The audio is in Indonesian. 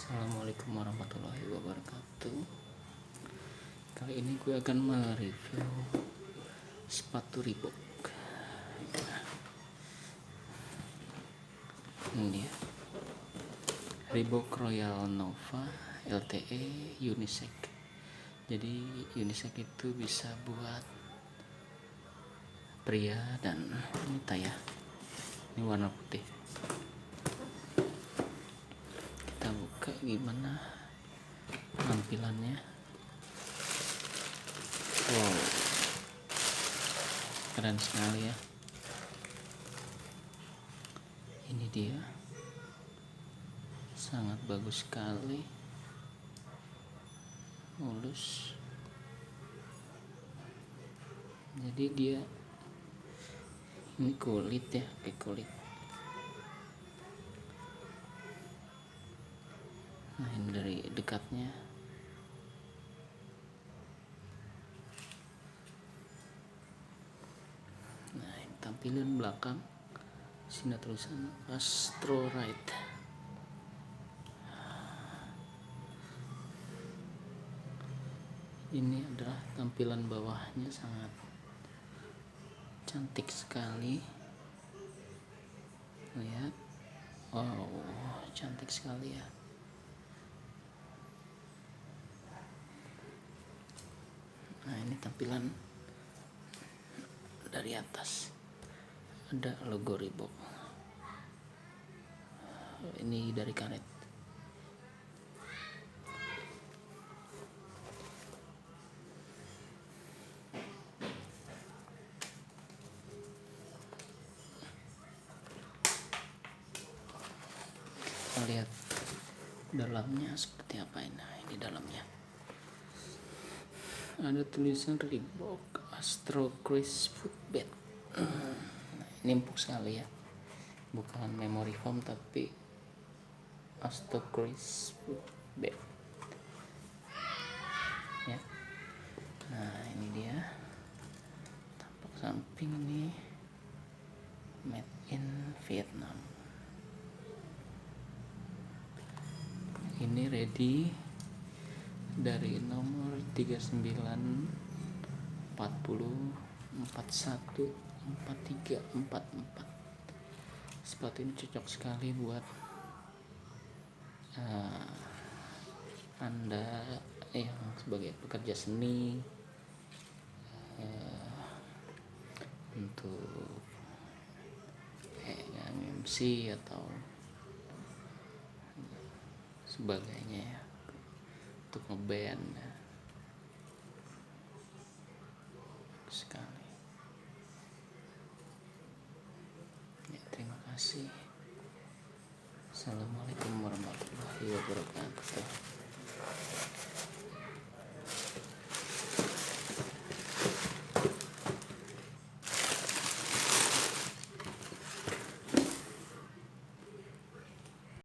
Assalamualaikum warahmatullahi wabarakatuh. Kali ini gue akan mereview sepatu Reebok. Ini dia, Reebok Royal Nova LTE unisex. Jadi unisex itu bisa buat pria dan wanita ya. Ini warna putih. Kita buka gimana tampilannya. Wow, keren sekali ya. Ini dia, sangat bagus sekali, mulus. Jadi dia ini kulit ya, kayak kulit. Nah, ini dari dekatnya. Nah, ini tampilan belakang. Sini tulisan Astro Ride. Ini adalah tampilan bawahnya, sangat cantik sekali. Lihat, wow, cantik sekali ya. Nah, ini tampilan dari atas, ada logo Reebok. Ini dari karet. Kita lihat dalamnya seperti apa ini. Nah, ini dalamnya ada tulisan Reebok Astro Cruise Footbed. Nah, ini empuk sekali ya, bukan memory foam tapi Astro Cruise Footbed ya. Nah, ini dia tampak samping nih, made in Vietnam. Ini ready dari nomor 39 40 41 43 44. Sepatu ini cocok sekali buat Anda yang sebagai pekerja seni, untuk MC atau sebagainya ya, untuk ngeband ya. Sekali ya, terima kasih. Assalamualaikum warahmatullahi wabarakatuh.